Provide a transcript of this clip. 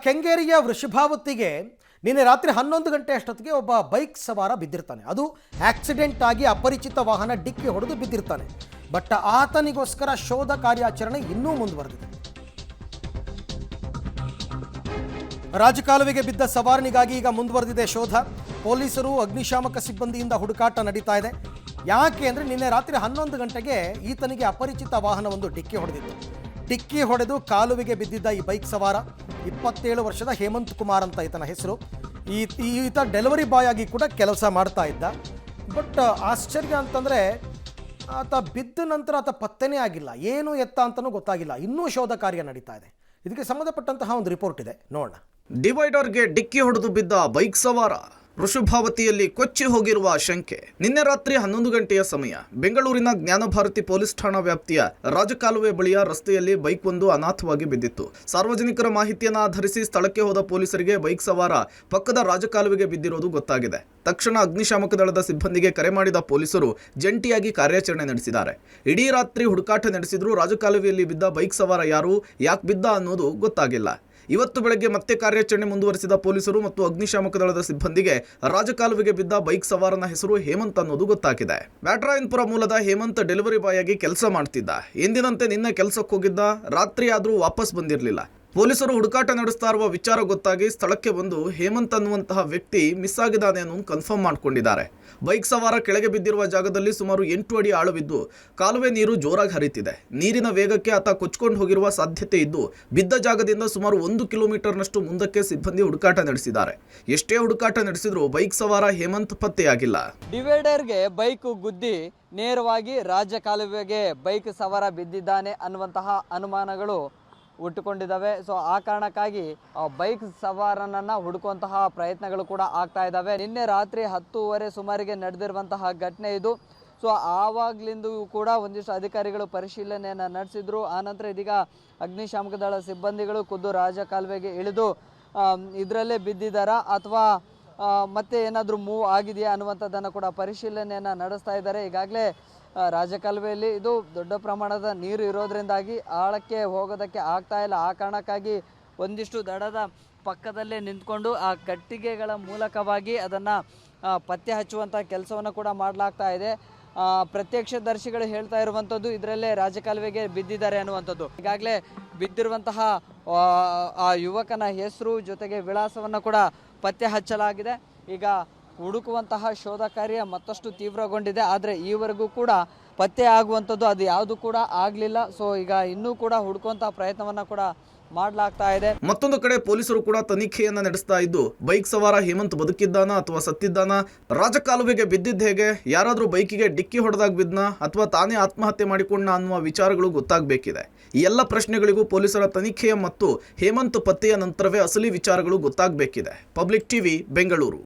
ಕೆಂಗೇರಿಯ ವೃಷಭಾವತಿಗೆ ನಿನ್ನೆ ರಾತ್ರಿ 11 ಗಂಟೆ ಅಷ್ಟೊತ್ತಿಗೆ ಒಬ್ಬ ಬೈಕ್ ಸವಾರ ಬಿದ್ದಿರ್ತಾನೆ. ಅದು ಆಕ್ಸಿಡೆಂಟ್ ಆಗಿ ಅಪರಿಚಿತ ವಾಹನ ಡಿಕ್ಕಿ ಹೊಡೆದು ಬಿದ್ದಿರ್ತಾನೆ. ಬಟ್ ಆತನಿಗೋಸ್ಕರ ಶೋಧ ಕಾರ್ಯಾಚರಣೆ ಇನ್ನೂ ಮುಂದುವರೆದಿದೆ. ರಾಜಕಾಲುವೆಗೆ ಬಿದ್ದ ಸವಾರನಿಗಾಗಿ ಈಗ ಮುಂದುವರೆದಿದೆ ಶೋಧ. ಪೊಲೀಸರು ಅಗ್ನಿಶಾಮಕ ಸಿಬ್ಬಂದಿಯಿಂದ ಹುಡುಕಾಟ ನಡೀತಾ ಇದೆ. ಯಾಕೆ ಅಂದರೆ ನಿನ್ನೆ ರಾತ್ರಿ 11 ಗಂಟೆಗೆ ಈತನಿಗೆ ಅಪರಿಚಿತ ವಾಹನವೊಂದು ಡಿಕ್ಕಿ ಹೊಡೆದಿತ್ತು. ಡಿಕ್ಕಿ ಹೊಡೆದು ಕಾಲುವೆಗೆ ಬಿದ್ದಿದ್ದ ಈ ಬೈಕ್ ಸವಾರ 27 ವರ್ಷದ ಹೇಮಂತ್ ಕುಮಾರ್ ಅಂತ ಈತನ ಹೆಸರು. ಈತ ಡೆಲಿವರಿ ಬಾಯ್ ಆಗಿ ಕೂಡ ಕೆಲಸ ಮಾಡ್ತಾ ಇದ್ದ. ಬಟ್ ಆಶ್ಚರ್ಯ ಅಂತಂದರೆ ಆತ ಬಿದ್ದ ನಂತರ ಆತ ಪತ್ತೆನೇ ಆಗಿಲ್ಲ. ಏನು ಎತ್ತ ಅಂತಲೂ ಗೊತ್ತಾಗಿಲ್ಲ. ಇನ್ನೂ ಶೋಧ ಕಾರ್ಯ ನಡೀತಾ ಇದೆ. ಇದಕ್ಕೆ ಸಂಬಂಧಪಟ್ಟಂತಹ ಒಂದು ರಿಪೋರ್ಟ್ ಇದೆ, ನೋಡೋಣ. ಡಿವೈಡರ್ಗೆ ಡಿಕ್ಕಿ ಹೊಡೆದು ಬಿದ್ದ ಬೈಕ್ ಸವಾರ ವೃಷಭಾವತಿಯಲ್ಲಿ ಕೊಚ್ಚಿ ಹೋಗಿರುವ ಶಂಕೆ. ನಿನ್ನೆ ರಾತ್ರಿ 11 ಗಂಟೆಯ ಸಮಯ ಬೆಂಗಳೂರಿನ ಜ್ಞಾನಭಾರತಿ ಪೊಲೀಸ್ ಠಾಣಾ ವ್ಯಾಪ್ತಿಯ ರಾಜಕಾಲುವೆ ಬಳಿಯ ರಸ್ತೆಯಲ್ಲಿ ಬೈಕ್ ಒಂದು ಅನಾಥವಾಗಿ ಬಿದ್ದಿತ್ತು. ಸಾರ್ವಜನಿಕರ ಮಾಹಿತಿಯನ್ನು ಆಧರಿಸಿ ಸ್ಥಳಕ್ಕೆ ಹೋದ ಪೊಲೀಸರಿಗೆ ಬೈಕ್ ಸವಾರ ಪಕ್ಕದ ರಾಜಕಾಲುವೆಗೆ ಬಿದ್ದಿರೋದು ಗೊತ್ತಾಗಿದೆ. ತಕ್ಷಣ ಅಗ್ನಿಶಾಮಕ ದಳದ ಸಿಬ್ಬಂದಿಗೆ ಕರೆ ಮಾಡಿದ ಪೊಲೀಸರು ಜಂಟಿಯಾಗಿ ಕಾರ್ಯಾಚರಣೆ ನಡೆಸಿದ್ದಾರೆ. ಇಡೀ ರಾತ್ರಿ ಹುಡುಕಾಟ ನಡೆಸಿದ್ರೂ ರಾಜಕಾಲುವೆಯಲ್ಲಿ ಬಿದ್ದ ಬೈಕ್ ಸವಾರ ಯಾರು, ಯಾಕೆ ಬಿದ್ದ ಅನ್ನೋದು ಗೊತ್ತಾಗಿಲ್ಲ. ಇವತ್ತು ಬೆಳಗ್ಗೆ ಮತ್ತೆ ಕಾರ್ಯಾಚರಣೆ ಮುಂದುವರೆಸಿದ ಪೊಲೀಸರು ಮತ್ತು ಅಗ್ನಿಶಾಮಕ ದಳದ ಸಿಬ್ಬಂದಿಗೆ ರಾಜಕಾಲುವೆಗೆ ಬಿದ್ದ ಬೈಕ್ ಸವಾರನ ಹೆಸರು ಹೇಮಂತ್ ಅನ್ನೋದು ಗೊತ್ತಾಗಿದೆ. ಬ್ಯಾಟರಾಯನ್ಪುರ ಮೂಲದ ಹೇಮಂತ್ ಡೆಲಿವರಿ ಬಾಯ್ ಆಗಿ ಕೆಲಸ ಮಾಡ್ತಿದ್ದ. ಎಂದಿನಂತೆ ನಿನ್ನೆ ಕೆಲಸಕ್ಕೆ ಹೋಗಿದ್ದ. ರಾತ್ರಿ ಆದರೂ ವಾಪಸ್ ಬಂದಿರಲಿಲ್ಲ. ಪೊಲೀಸರು ಹುಡುಕಾಟ ನಡೆಸ್ತಾ ಇರುವ ವಿಚಾರ ಗೊತ್ತಾಗಿ ಸ್ಥಳಕ್ಕೆ ಬಂದು ಹೇಮಂತ್ ಅನ್ನುವಂತಹ ವ್ಯಕ್ತಿ ಮಿಸ್ ಆಗಿದ್ದಾನೆ ಅನ್ನೋದು ಕನ್ಫರ್ಮ್ ಮಾಡಿಕೊಂಡಿದ್ದಾರೆ. ಬೈಕ್ ಸವಾರ ಕೆಳಗೆ ಬಿದ್ದಿರುವ ಜಾಗದಲ್ಲಿ ಸುಮಾರು 8 ಅಡಿ ಆಳವಿದ್ದು ಕಾಲುವೆ ನೀರು ಜೋರಾಗಿ ಹರಿತಿದೆ. ನೀರಿನ ವೇಗಕ್ಕೆ ಆತ ಕೊಚ್ಕೊಂಡು ಹೋಗಿರುವ ಸಾಧ್ಯತೆ ಇದ್ದು ಬಿದ್ದ ಜಾಗದಿಂದ ಸುಮಾರು 1 ಕಿಲೋಮೀಟರ್ನಷ್ಟು ಮುಂದಕ್ಕೆ ಸಿಬ್ಬಂದಿ ಹುಡುಕಾಟ ನಡೆಸಿದ್ದಾರೆ. ಎಷ್ಟೇ ಹುಡುಕಾಟ ನಡೆಸಿದ್ರೂ ಬೈಕ್ ಸವಾರ ಹೇಮಂತ್ ಪತ್ತೆಯಾಗಿಲ್ಲ. ಡಿವೈಡರ್ಗೆ ಬೈಕ್ ಗುದ್ದಿ ನೇರವಾಗಿ ರಾಜ್ಯ ಕಾಲುವೆಗೆ ಬೈಕ್ ಸವಾರ ಬಿದ್ದಿದ್ದಾನೆ ಅನ್ನುವಂತಹ ಅನುಮಾನಗಳು ಹುಟ್ಟುಕೊಂಡಿದ್ದಾವೆ. ಸೊ ಆ ಕಾರಣಕ್ಕಾಗಿ ಬೈಕ್ ಸವಾರನನ್ನು ಹುಡುಕುವಂತಹ ಪ್ರಯತ್ನಗಳು ಕೂಡ ಆಗ್ತಾ ಇದ್ದಾವೆ. ನಿನ್ನೆ ರಾತ್ರಿ 10:30 ಸುಮಾರಿಗೆ ನಡೆದಿರುವಂತಹ ಘಟನೆ ಇದು. ಸೊ ಆವಾಗಲಿಂದ ಕೂಡ ಒಂದಿಷ್ಟು ಅಧಿಕಾರಿಗಳು ಪರಿಶೀಲನೆಯನ್ನು ನಡೆಸಿದ್ರು. ಆನಂತರ ಇದೀಗ ಅಗ್ನಿಶಾಮಕ ದಳ ಸಿಬ್ಬಂದಿಗಳು ಖುದ್ದು ರಾಜಕಾಲುವೆಗೆ ಇಳಿದು ಇದರಲ್ಲೇ ಬಿದ್ದಿದ್ದಾರಾ ಅಥವಾ ಮತ್ತೆ ಏನಾದರೂ ಮೂವ್ ಆಗಿದೆಯಾ ಅನ್ನುವಂಥದ್ದನ್ನು ಕೂಡ ಪರಿಶೀಲನೆಯನ್ನು ನಡೆಸ್ತಾ ಇದ್ದಾರೆ. ಈಗಾಗಲೇ ರಾಜಕಾಲುವೆಯಲ್ಲಿ ಇದು ದೊಡ್ಡ ಪ್ರಮಾಣದ ನೀರು ಇರೋದ್ರಿಂದಾಗಿ ಆಳಕ್ಕೆ ಹೋಗೋದಕ್ಕೆ ಆಗ್ತಾ ಇಲ್ಲ. ಆ ಕಾರಣಕ್ಕಾಗಿ ಒಂದಿಷ್ಟು ದಡದ ಪಕ್ಕದಲ್ಲೇ ನಿಂತ್ಕೊಂಡು ಆ ಕಟ್ಟಿಗೆಗಳ ಮೂಲಕವಾಗಿ ಅದನ್ನು ಪತ್ತೆ ಹಚ್ಚುವಂಥ ಕೆಲಸವನ್ನು ಕೂಡ ಮಾಡಲಾಗ್ತಾ ಇದೆ. ಪ್ರತ್ಯಕ್ಷದರ್ಶಿಗಳು ಹೇಳ್ತಾ ಇರುವಂಥದ್ದು ಇದರಲ್ಲೇ ರಾಜಕಾಲುವೆಗೆ ಬಿದ್ದಿದ್ದಾರೆ ಅನ್ನುವಂಥದ್ದು. ಈಗಾಗಲೇ ಬಿದ್ದಿರುವಂತಹ ಆ ಯುವಕನ ಹೆಸರು ಜೊತೆಗೆ ವಿಳಾಸವನ್ನು ಕೂಡ ಪತ್ತೆ ಹಚ್ಚಲಾಗಿದೆ. ಈಗ ಹುಡುಕುವಂತಹ ಶೋಧ ಕಾರ್ಯ ಮತ್ತಷ್ಟು ತೀವ್ರಗೊಂಡಿದೆ. ಆದರೆ ಈವರೆಗೂ ಕೂಡ ಪತ್ತೆ ಆಗುವಂಥದ್ದು ಅದು ಯಾವುದು ಕೂಡ ಆಗಲಿಲ್ಲ. ಸೊ ಈಗ ಇನ್ನೂ ಕೂಡ ಹುಡುಕುವಂತಹ ಪ್ರಯತ್ನವನ್ನು ಕೂಡ ಮಾಡಲಾಗ್ತಾ ಇದೆ. ಮತ್ತೊಂದು ಕಡೆ ಪೊಲೀಸರು ಕೂಡ ತನಿಖೆಯನ್ನ ನಡೆಸ್ತಾ ಇದ್ದು ಬೈಕ್ ಸವಾರ ಹೇಮಂತ್ ಬದುಕಿದ್ದಾನ ಅಥವಾ ಸತ್ತಿದ್ದಾನ, ರಾಜಕಾಲುವೆಗೆ ಬಿದ್ದಿದ್ದು ಹೇಗೆ, ಯಾರಾದರೂ ಬೈಕಿಗೆ ಡಿಕ್ಕಿ ಹೊಡೆದಾಗ ಬಿದ್ನ ಅಥವಾ ತಾನೇ ಆತ್ಮಹತ್ಯೆ ಮಾಡಿಕೊಂಡ ಅನ್ನುವ ವಿಚಾರಗಳು ಗೊತ್ತಾಗಬೇಕಿದೆ. ಈ ಎಲ್ಲ ಪ್ರಶ್ನೆಗಳಿಗೂ ಪೊಲೀಸರ ತನಿಖೆಯ ಮತ್ತು ಹೇಮಂತ್ ಪತ್ತೆಯ ನಂತರವೇ ಅಸಲಿ ವಿಚಾರಗಳು ಗೊತ್ತಾಗಬೇಕಿದೆ. Public TV, Bengaluru.